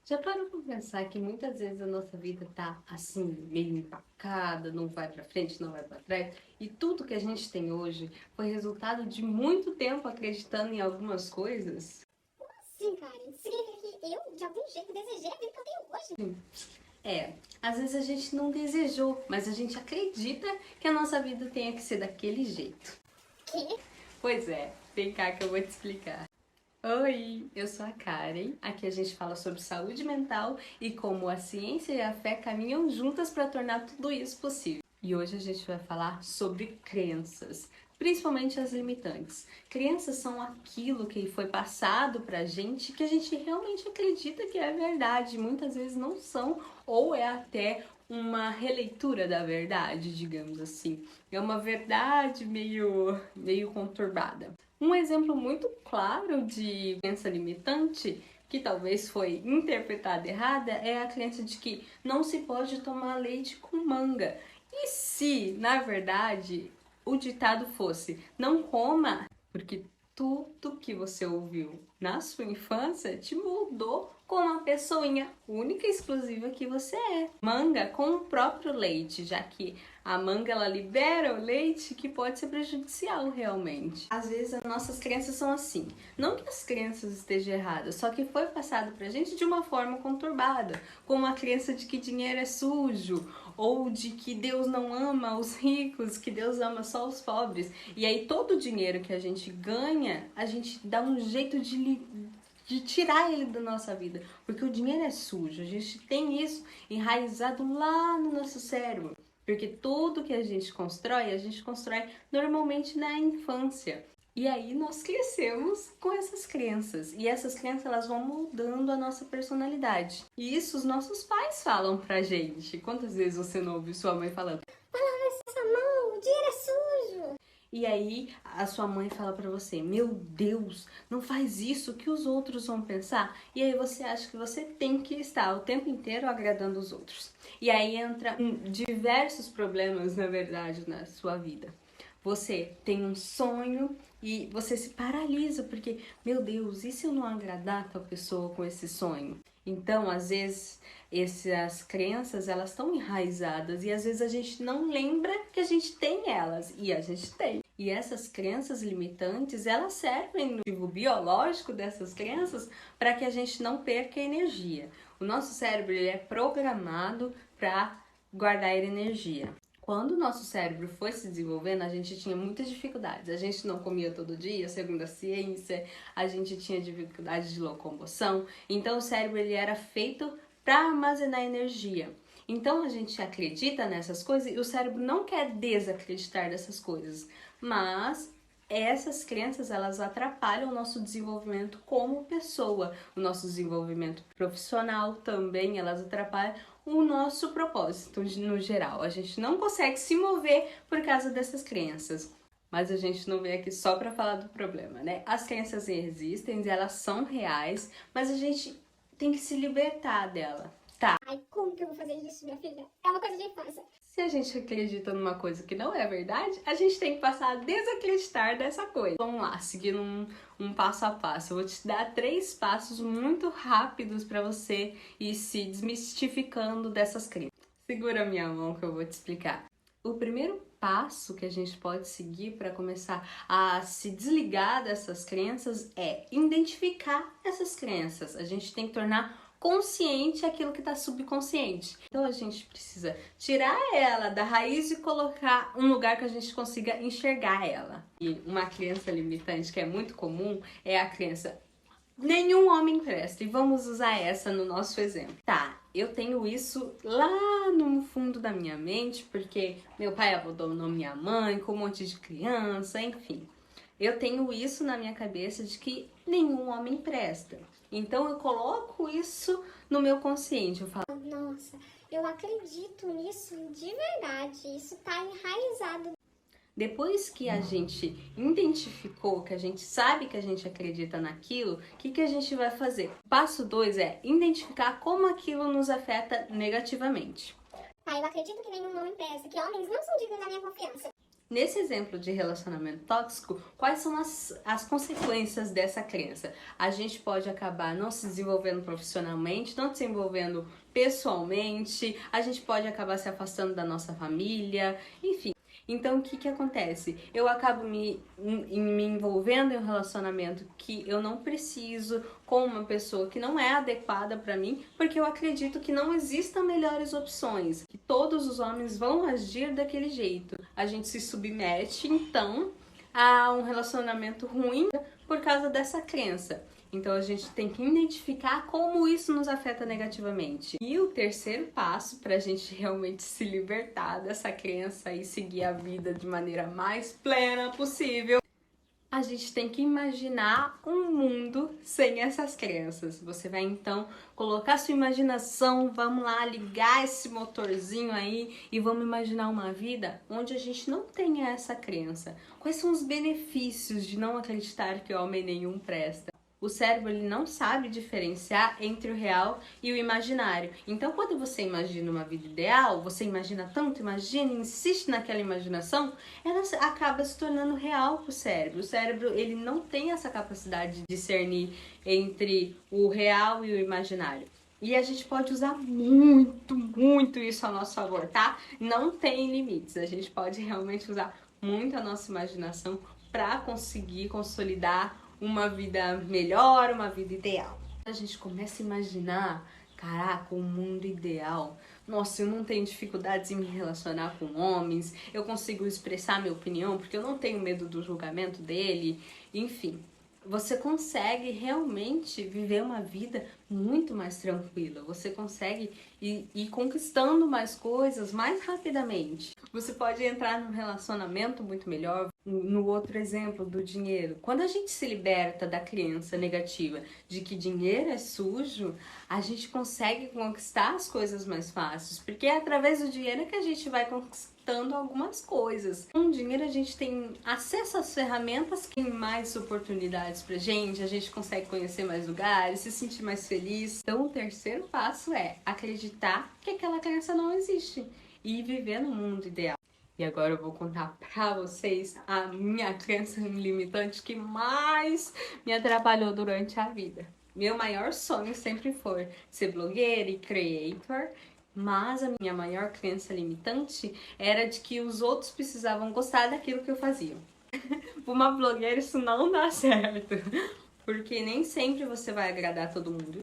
Já parou pra pensar que muitas vezes a nossa vida tá assim, meio empacada, não vai pra frente, não vai pra trás? E tudo que a gente tem hoje foi resultado de muito tempo acreditando em algumas coisas? Sim, cara. Significa que eu, de algum jeito, desejei a vida que eu tenho hoje. Às vezes a gente não desejou, mas a gente acredita que a nossa vida tenha que ser daquele jeito. Que? Pois é, vem cá que eu vou te explicar. Oi, eu sou a Karen. Aqui a gente fala sobre saúde mental e como a ciência e a fé caminham juntas para tornar tudo isso possível. E hoje a gente vai falar sobre crenças, principalmente as limitantes. Crenças são aquilo que foi passado pra gente que a gente realmente acredita que é verdade, muitas vezes não são, ou é até uma releitura da verdade, digamos assim. É uma verdade meio conturbada. Um exemplo muito claro de crença limitante, que talvez foi interpretada errada, é a crença de que não se pode tomar leite com manga. E se, na verdade, o ditado fosse não coma, porque tudo que você ouviu na sua infância te moldou como a pessoinha única e exclusiva que você é. Manga com o próprio leite, já que a manga ela libera o leite que pode ser prejudicial realmente. Às vezes as nossas crenças são assim. Não que as crenças estejam erradas, só que foi passado pra gente de uma forma conturbada, como a crença de que dinheiro é sujo, ou de que Deus não ama os ricos, que Deus ama só os pobres. E aí todo o dinheiro que a gente ganha, a gente dá um jeito de tirar ele da nossa vida, porque o dinheiro é sujo, a gente tem isso enraizado lá no nosso cérebro, porque tudo que a gente constrói normalmente na infância. E aí nós crescemos com essas crenças, e essas crenças elas vão moldando a nossa personalidade. E isso os nossos pais falam pra gente. Quantas vezes você não ouviu sua mãe falando? Lava essa mão, o dinheiro é sujo. E aí a sua mãe fala pra você, meu Deus, não faz isso, o que os outros vão pensar? E aí você acha que você tem que estar o tempo inteiro agradando os outros. E aí entra diversos problemas, na verdade, na sua vida. Você tem um sonho e você se paralisa porque, meu Deus, e se eu não agradar tal pessoa com esse sonho? Então, às vezes, essas crenças, elas estão enraizadas e às vezes a gente não lembra que a gente tem elas, e a gente tem. E essas crenças limitantes, elas servem no motivo biológico dessas crenças para que a gente não perca energia. O nosso cérebro ele é programado para guardar energia. Quando o nosso cérebro foi se desenvolvendo, a gente tinha muitas dificuldades. A gente não comia todo dia, segundo a ciência, a gente tinha dificuldade de locomoção. Então o cérebro ele era feito para armazenar energia. Então a gente acredita nessas coisas e o cérebro não quer desacreditar dessas coisas, mas essas crenças elas atrapalham o nosso desenvolvimento como pessoa, o nosso desenvolvimento profissional também, elas atrapalham o nosso propósito no geral. A gente não consegue se mover por causa dessas crenças. Mas a gente não veio aqui só para falar do problema, né? As crenças existem, elas são reais, mas a gente tem que se libertar dela. Tá. Ai, como que eu vou fazer isso, minha filha? É uma coisa de infância. Se a gente acredita numa coisa que não é verdade, a gente tem que passar a desacreditar dessa coisa. Vamos lá, seguindo um passo a passo. Eu vou te dar 3 passos muito rápidos para você ir se desmistificando dessas crenças. Segura a minha mão que eu vou te explicar. O primeiro passo que a gente pode seguir para começar a se desligar dessas crenças é identificar essas crenças. A gente tem que tornar consciente aquilo que está subconsciente. Então a gente precisa tirar ela da raiz e colocar um lugar que a gente consiga enxergar ela. E uma crença limitante que é muito comum é a crença nenhum homem presta. E vamos usar essa no nosso exemplo. Tá, eu tenho isso lá no fundo da minha mente porque meu pai abandonou minha mãe com um monte de criança, enfim. Eu tenho isso na minha cabeça de que nenhum homem presta. Então eu coloco isso no meu consciente. Eu falo, Nossa, eu acredito nisso de verdade. Isso tá enraizado. depois que a gente identificou, que a gente sabe que a gente acredita naquilo, o que a gente vai fazer? Passo 2 é identificar como aquilo nos afeta negativamente. Tá, eu acredito que nenhum homem presta, que homens não são dignos da minha confiança. Nesse exemplo de relacionamento tóxico, quais são as consequências dessa crença? A gente pode acabar não se desenvolvendo profissionalmente, não se desenvolvendo pessoalmente, a gente pode acabar se afastando da nossa família, enfim. Então, o que acontece? Eu acabo me envolvendo em um relacionamento que eu não preciso, com uma pessoa que não é adequada para mim, porque eu acredito que não existam melhores opções, que todos os homens vão agir daquele jeito. A gente se submete, então, a um relacionamento ruim por causa dessa crença. Então a gente tem que identificar como isso nos afeta negativamente. E o terceiro passo para a gente realmente se libertar dessa crença e seguir a vida de maneira mais plena possível, a gente tem que imaginar um mundo sem essas crenças. Você vai então colocar sua imaginação, vamos lá ligar esse motorzinho aí e vamos imaginar uma vida onde a gente não tenha essa crença. Quais são os benefícios de não acreditar que homem nenhum presta? O cérebro ele não sabe diferenciar entre o real e o imaginário. Então, quando você imagina uma vida ideal, você imagina tanto, imagina, insiste naquela imaginação, ela acaba se tornando real para o cérebro. O cérebro ele não tem essa capacidade de discernir entre o real e o imaginário. E a gente pode usar muito isso a nosso favor, tá? Não tem limites. A gente pode realmente usar muito a nossa imaginação para conseguir consolidar uma vida melhor, uma vida ideal. A gente começa a imaginar, caraca, um mundo ideal. Nossa, eu não tenho dificuldades em me relacionar com homens, eu consigo expressar minha opinião porque eu não tenho medo do julgamento dele, enfim. Você consegue realmente viver uma vida muito mais tranquila. Você consegue ir conquistando mais coisas mais rapidamente. Você pode entrar num relacionamento muito melhor. No outro exemplo do dinheiro, quando a gente se liberta da crença negativa de que dinheiro é sujo, a gente consegue conquistar as coisas mais fáceis, porque é através do dinheiro que a gente vai conquistando algumas coisas. Com o dinheiro a gente tem acesso às ferramentas que tem mais oportunidades pra gente, a gente consegue conhecer mais lugares, se sentir mais feliz. Então o terceiro passo é acreditar que aquela crença não existe e viver no mundo ideal. E agora eu vou contar pra vocês a minha crença limitante que mais me atrapalhou durante a vida. Meu maior sonho sempre foi ser blogueira e creator, mas a minha maior crença limitante era de que os outros precisavam gostar daquilo que eu fazia. Pra uma blogueira isso não dá certo, porque nem sempre você vai agradar todo mundo.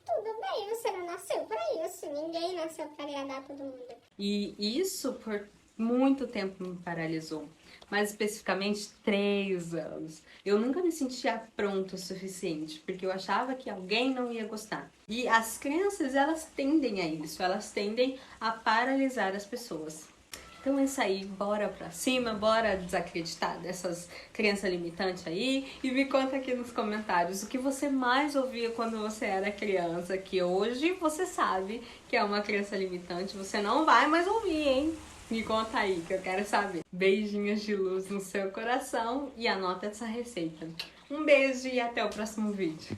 Tudo bem, você não nasceu pra isso, ninguém nasceu pra agradar todo mundo. E isso por muito tempo me paralisou, mais especificamente 3 anos. Eu nunca me sentia pronta o suficiente, porque eu achava que alguém não ia gostar. E as crenças, elas tendem a isso, elas tendem a paralisar as pessoas. Então é isso aí, bora pra cima, bora desacreditar dessas crenças limitantes aí e me conta aqui nos comentários o que você mais ouvia quando você era criança, que hoje você sabe que é uma crença limitante, você não vai mais ouvir, hein? Me conta aí que eu quero saber. Beijinhos de luz no seu coração e anota essa receita. Um beijo e até o próximo vídeo.